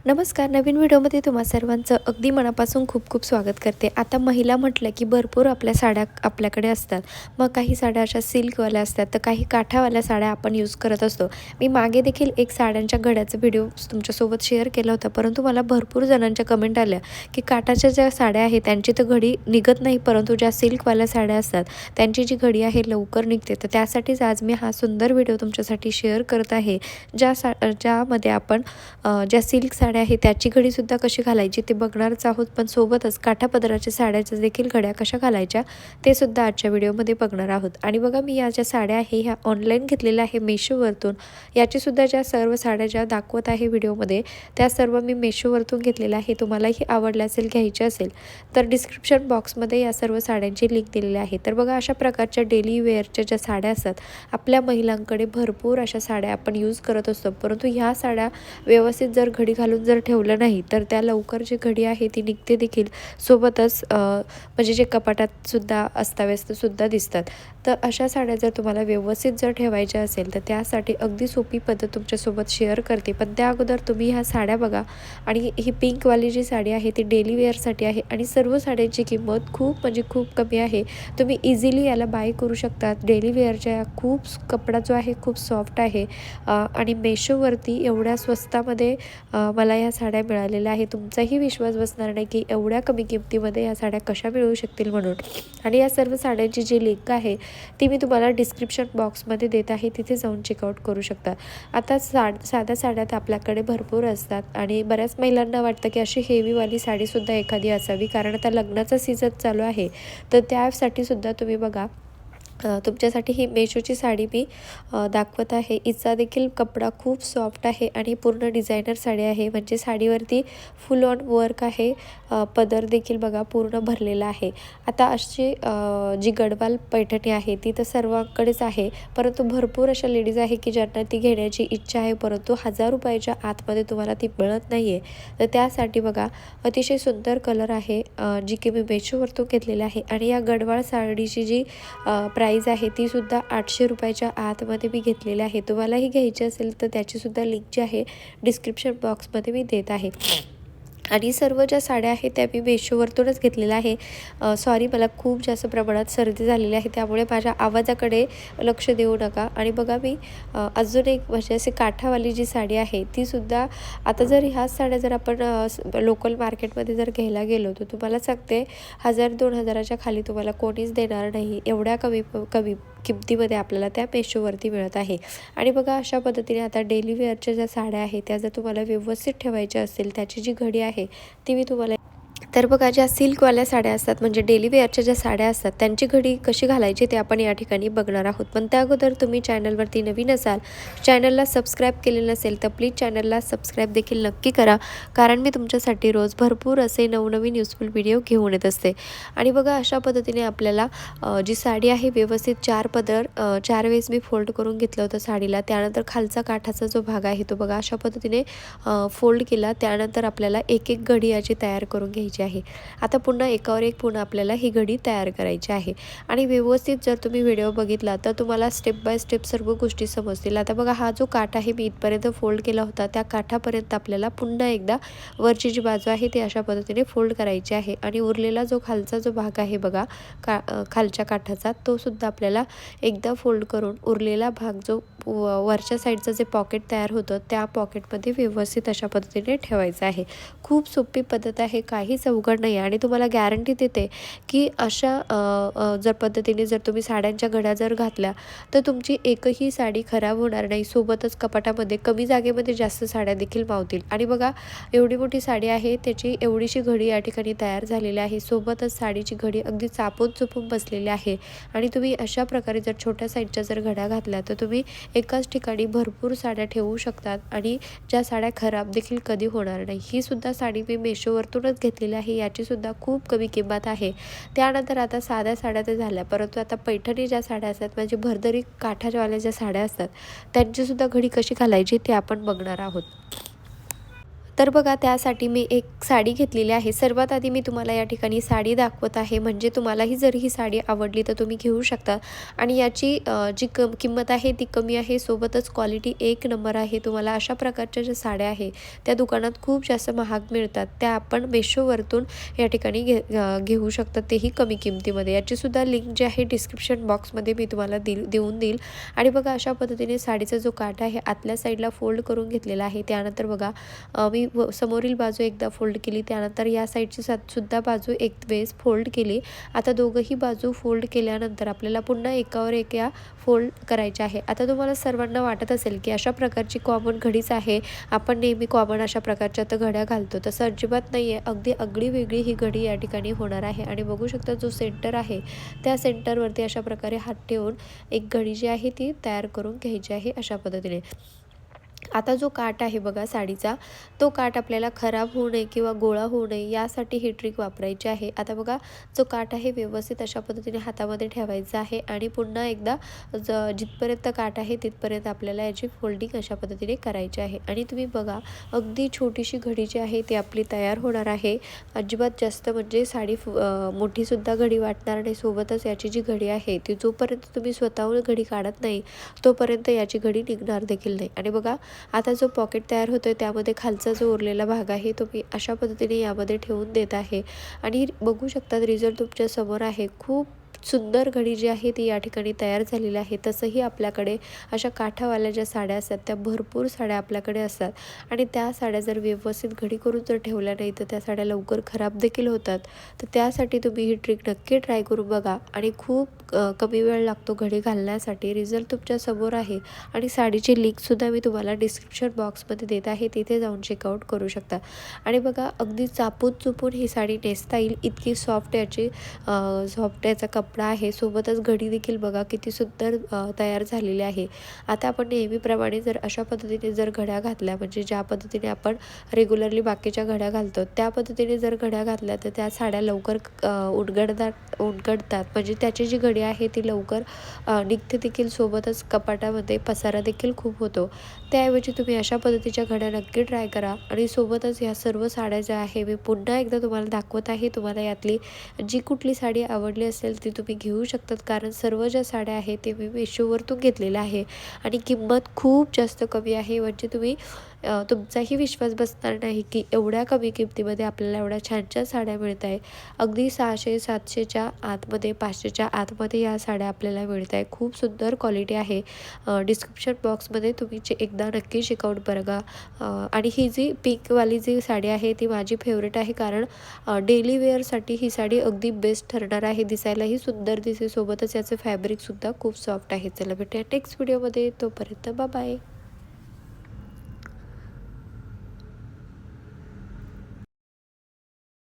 नमस्कार. नवीन व्हिडिओमध्ये तुम्हा सर्वांचं अगदी मनापासून खूप खूप स्वागत करते. आता महिला म्हटलं की भरपूर आपल्या साड्या आपल्याकडे असतात. मग काही साड्या अशा सिल्कवाल्या असतात, तर काही काठावाल्या साड्या आपण यूज करत असतो. मी मागे देखील एक साड्यांच्या घड्याचा व्हिडिओ तुमच्यासोबत शेअर केला होता, परंतु मला भरपूर जणांच्या कमेंट आल्या की काठाच्या ज्या साड्या आहेत त्यांची तर घडी निघत नाही, परंतु ज्या सिल्कवाल्या साड्या असतात त्यांची जी घडी आहे लवकर निघते. तर त्यासाठीच आज मी हा सुंदर व्हिडिओ तुमच्यासाठी शेअर करत आहे, ज्यामध्ये आपण ज्या सिल्क साड्या आहे त्याची घडीसुद्धा कशी घालायची ते बघणारच आहोत, पण सोबतच काठापदराच्या साड्याच्या देखील घड्या कशा घालायच्या ते सुद्धा आजच्या व्हिडिओमध्ये बघणार आहोत. आणि बघा, मी या ज्या साड्या आहे ह्या ऑनलाईन घेतलेल्या आहे मेशोवरतून. याचीसुद्धा ज्या सर्व साड्या ज्या दाखवत आहे व्हिडिओमध्ये त्या सर्व मी मेशोवरतून घेतलेल्या आहे. तुम्हालाही आवडल्या असेल, घ्यायच्या असेल तर डिस्क्रिप्शन बॉक्समध्ये या सर्व साड्यांची लिंक दिलेली आहे. तर बघा, अशा प्रकारच्या डेली वेअरच्या ज्या साड्या असतात आपल्या महिलांकडे भरपूर अशा साड्या आपण यूज करत असतो, परंतु ह्या साड्या व्यवस्थित जर घडी घालून जर ठेवलं नाही तर त्या लवकर जी घडी आहे ती निघते देखील, सोबतच म्हणजे जे कपाटात सुद्धा अस्ताव्यस्त सुद्धा दिसतात. तर अशा साड्या जर तुम्हाला व्यवस्थित जर ठेवायच्या असेल तर त्यासाठी अगदी सोपी पद्धत तुमच्यासोबत शेअर करते. पण त्या अगोदर तुम्ही ह्या साड्या बघा. आणि ही पिंकवाली जी साडी आहे ती डेली वेअरसाठी आहे आणि सर्व साड्यांची किंमत खूप म्हणजे खूप कमी आहे. तुम्ही इझिली याला बाय करू शकता. डेली वेअरच्या खूप कपडा जो आहे खूप सॉफ्ट आहे आणि मेशोवरती एवढ्या स्वस्तामध्ये मला ह्या साड्या मिळालेल्या आहे. तुमचाही विश्वास बसणार नाही की एवढ्या कमी किमतीमध्ये ह्या साड्या कशा मिळू शकतील म्हणून. आणि या सर्व साड्यांची जी लिंक आहे ती मी तुम्हाला डिस्क्रिप्शन बॉक्समध्ये देत आहे, तिथे जाऊन चेकआउट करू शकता. आता साध्या साड्या तर आपल्याकडे भरपूर असतात आणि बऱ्याच महिलांना वाटतं की अशी हेवीवाली साडीसुद्धा एखादी असावी, कारण आता लग्नाचा सीझन चालू आहे. तर त्यासाठी सुद्धा तुम्ही बघा, तुमच्यासाठी ही मेशोची साडी मी दाखवत आहे. हिचा देखील कपडा खूप सॉफ्ट आहे आणि पूर्ण डिझायनर साडी आहे, म्हणजे साडीवरती फुल ऑन वर्क आहे. पदर देखील बघा पूर्ण भरलेला आहे. आता अशी जी गडवाल पैठणी आहे ती तर सर्वांकडेच आहे, परंतु भरपूर अशा लेडीज आहे की ज्यांना ती घेण्याची इच्छा आहे, परंतु 1000 रुपयाच्या आतमध्ये तुम्हाला ती मिळत नाही आहे. तर त्यासाठी बघा, अतिशय सुंदर कलर आहे जी की मी मेशोवरतून घेतलेली आहे. आणि या गडवाळ साडीची जी प्राईज आहे ती सुद्धा 800 रुपयाच्या आतमध्ये मी घेतलेली आहे. तुम्हालाही घ्यायची असेल तर त्याचीसुद्धा लिंक जी आहे डिस्क्रिप्शन बॉक्समध्ये मी देत आहे. आणि सर्व ज्या साड्या आहेत त्या मी मेशोवरतूनच घेतलेल्या आहे. सॉरी, मला खूप जास्त प्रमाणात सर्दी झालेली आहे, त्यामुळे माझ्या आवाजाकडे लक्ष देऊ नका. आणि बघा, मी अजून एक म्हणजे असे काठावाली जी साडी आहे तीसुद्धा, आता जर ह्याच साड्या जर आपण लोकल मार्केटमध्ये जर घ्यायला गेलो तर तुम्हाला सांगते 1000-2000च्या खाली तुम्हाला कोणीच देणार नाही. एवढ्या कमी कमी किमतीमध्ये आपल्याला त्या मेशोवरती मिळत आहे. आणि बघा, अशा पद्धतीने आता डेली वेअरच्या ज्या साड्या आहेत त्या जर तुम्हाला व्यवस्थित ठेवायच्या असेल, त्याची जी घडी आहे ती मी तुम्हाला. तर बघा, ज्या सिल्कवाल्या साड्या असतात म्हणजे डेली वेअरच्या ज्या साड्या असतात त्यांची घडी कशी घालायची ते आपण या ठिकाणी बघणार आहोत. पण त्या अगोदर तुम्ही चॅनलवरती नवीन असाल, चॅनलला सबस्क्राईब केलेलं नसेल तर प्लीज चॅनलला सबस्क्राईब देखील नक्की करा, कारण मी तुमच्यासाठी रोज भरपूर असे नवनवीन युजफुल व्हिडिओ घेऊन येत असते. आणि बघा, अशा पद्धतीने आपल्याला जी साडी आहे व्यवस्थित 4 पदर 4 वेळेस मी फोल्ड करून घेतलं होतं साडीला. त्यानंतर खालचा काठाचा जो भाग आहे तो बघा अशा पद्धतीने फोल्ड केला. त्यानंतर आपल्याला एक एक घडी याची तयार करून घ्यायची आहे. आता पुन्हा एकावर एक पुन्हा आपल्याला ही घडी तयार करायची आहे. आणि व्यवस्थित जर तुम्ही व्हिडिओ बघितला तर तुम्हाला स्टेप बाय स्टेप सर्व गोष्टी समजतील. आता बघा, हा जो काठ आहे मी इथपर्यंत फोल्ड केला होता, त्या काठापर्यंत आपल्याला पुन्हा एकदा वरची जी बाजू आहे ती अशा पद्धतीने फोल्ड करायची आहे. आणि उरलेला जो खालचा जो भाग आहे बघा खालच्या काठाचा, तो सुद्धा आपल्याला एकदा फोल्ड करून उरलेला भाग जो वरच्या साईडचं जे पॉकेट तयार होतं त्या पॉकेटमध्ये व्यवस्थित अशा पद्धतीने ठेवायचं आहे. खूप सोपी पद्धत आहे, काहीच अवघड नाही. आणि तुम्हाला गॅरंटी देते की अशा जर पद्धतीने जर तुम्ही साड्यांच्या घड्या जर घातल्या तर तुमची एकही साडी खराब होणार नाही. सोबतच कपाटामध्ये कमी जागेमध्ये जास्त साड्या देखील मावतील. आणि बघा, एवढी मोठी साडी आहे, त्याची एवढीशी घडी या ठिकाणी तयार झालेली आहे. सोबतच साडीची घडी अगदी चापून चुपून बसलेली आहे. आणि तुम्ही अशा प्रकारे जर छोट्या साईजच्या जर घड्या घातल्या तर तुम्ही एकाच ठिकाणी भरपूर साड्या ठेवू शकतात आणि ज्या साड्या खराब देखील कधी होणार नाही. ही सुद्धा साडी मी मेशोवरतूनच घेतलेली आहे. याची सुद्धा खूप कमी किंमत आहे. त्यानंतर आता साध्या साड्या तर झाल्या, परंतु आता पैठणी ज्या साड्या असतात म्हणजे भरदरी काठावाल्या ज्या साड्या असतात त्यांची सुद्धा घडी कशी घालायची ते आपण बघणार आहोत. तर बघा त्यासाठी मी एक साडी घेतलेली आहे. सर्वात आधी मी तुम्हाला या ठिकाणी साडी दाखवत आहे, म्हणजे तुम्हालाही जर ही साडी आवडली तर तुम्ही घेऊ शकता. आणि याची जी किंमत आहे ती कमी आहे, सोबतच क्वालिटी एक नंबर आहे. तुम्हाला अशा प्रकारच्या ज्या साड्या आहे त्या दुकानात खूप जास्त महाग मिळतात, त्या आपण मेशोवरतून या ठिकाणी घेऊ शकता, तेही कमी किमतीमध्ये. याचीसुद्धा लिंक जी आहे डिस्क्रिप्शन बॉक्समध्ये मी तुम्हाला देऊन देईल. आणि बघा अशा पद्धतीने साडीचा जो काठ आहे आतल्या साईडला फोल्ड करून घेतलेला आहे. त्यानंतर बघा मी समोरील बाजू एकदा फोल्ड केली, त्यानंतर या साईडची सुद्धा बाजू एक वेळेस फोल्ड केली. आता दोघंही बाजू फोल्ड केल्यानंतर आपल्याला पुन्हा एकावर एक या फोल्ड करायचे आहे. आता तुम्हाला सर्वांना वाटत असेल की अशा प्रकारची कॉमन घडीच आहे, आपण नेहमी कॉमन अशा प्रकारच्या तर घड्या घालतो, तसं अजिबात नाही आहे. अगदी आगळी वेगळी ही घडी या ठिकाणी होणार आहे. आणि बघू शकता जो सेंटर आहे त्या सेंटरवरती अशा प्रकारे हात ठेवून एक घडी जी आहे ती तयार करून घ्यायची आहे अशा पद्धतीने. आता जो काठ आहे बघा साडीचा, तो काठ आपल्याला खराब होऊ नये किंवा गोळा होऊ नये यासाठी ही ट्रिक वापरायची आहे. आता बघा जो काठ आहे व्यवस्थित अशा पद्धतीने हातामध्ये ठेवायचा आहे आणि पुन्हा एकदा जिथपर्यंत काठ आहे तिथपर्यंत आपल्याला याची फोल्डिंग अशा पद्धतीने करायची आहे. आणि तुम्ही बघा अगदी छोटीशी घडी जी आहे ती आपली तयार होणार आहे. अजिबात जास्त म्हणजे साडी मोठीसुद्धा घडी वाटणार नाही. सोबतच याची जी घडी आहे ती जोपर्यंत तुम्ही स्वतःहून घडी काढत नाही तोपर्यंत याची घडी निघणार देखील नाही. आणि बघा आता जो पॉकेट तयार होतोय त्यामध्ये खालचा जो उरलेला भाग आहे तो मी अशा पद्धतीने यामध्ये ठेवून देत आहे. आणि बघू शकता रिझल्ट तुमच्या समोर आहे. खूप सुंदर घडी जी आहे ती या ठिकाणी तयार झालेली आहे. तसंही आपल्याकडे अशा काठावाल्या ज्या साड्या असतात त्या भरपूर साड्या आपल्याकडे असतात आणि त्या साड्या जर व्यवस्थित घडी करून जर ठेवल्या नाही तर त्या साड्या लवकर खराब देखील होतात. तर त्यासाठी तुम्ही ही ट्रिक नक्की ट्राय करून बघा. आणि खूप कमी वेळ लागतो घडी घालण्यासाठी. रिझल्ट तुमच्या समोर आहे आणि साडीची लिंकसुद्धा मी तुम्हाला डिस्क्रिप्शन बॉक्समध्ये देत आहे, तिथे जाऊन चेकआउट करू शकता. आणि बघा अगदी चापून चुपून ही साडी नेसता येईल इतकी सॉफ्ट याचा कपडा आहे. सोबतच घडी देखील बघा किती सुंदर तयार झालेली आहे. आता आपण नेहमीप्रमाणे जर अशा पद्धतीने जर घड्या घातल्या, म्हणजे ज्या पद्धतीने आपण रेग्युलरली बाकीच्या घड्या घालतो त्या पद्धतीने जर घड्या घातल्या तर त्या साड्या लवकर उघडतात, म्हणजे त्याची जी घडी आहे ती लवकर निघते देखील. सोबतच कपाटामध्ये पसारा देखील खूप होतो. त्याऐवजी तुम्ही अशा पद्धतीच्या घड्या नक्की ट्राय करा. आणि सोबतच ह्या सर्व साड्या ज्या आहे मी पुन्हा एकदा तुम्हाला दाखवत आहे. तुम्हाला यातली जी कुठली साडी आवडली असेल ती तुम्ही घेऊ शकतात, कारण सर्व ज्या साड्या आहेत ते मी मेशोवरतून घेतलेल्या आहे आणि किंमत खूप जास्त कमी आहे. म्हणजे तुम्ही तुमचाही विश्वास बसणार नाही की एवढ्या कमी किमतीमध्ये आपल्याला एवढ्या छान छान साड्या मिळत आहे. अगदी 600-700च्या आतमध्ये 500च्या आतमध्ये या साड्या आपल्याला मिळत आहे. खूप सुंदर क्वालिटी आहे. डिस्क्रिप्शन बॉक्समध्ये तुम्ही एकदा नक्की चेकआउट बघा. आणि ही जी पिंकवाली जी साडी आहे ती माझी फेवरेट आहे, कारण डेली वेअरसाठी ही साडी अगदी बेस्ट ठरणार आहे. दिसायलाही सुंदर दिसेल, सोबतच याचं फॅब्रिकसुद्धा खूप सॉफ्ट आहे. चला भेटूया नेक्स्ट व्हिडिओमध्ये. तोपर्यंत बाय.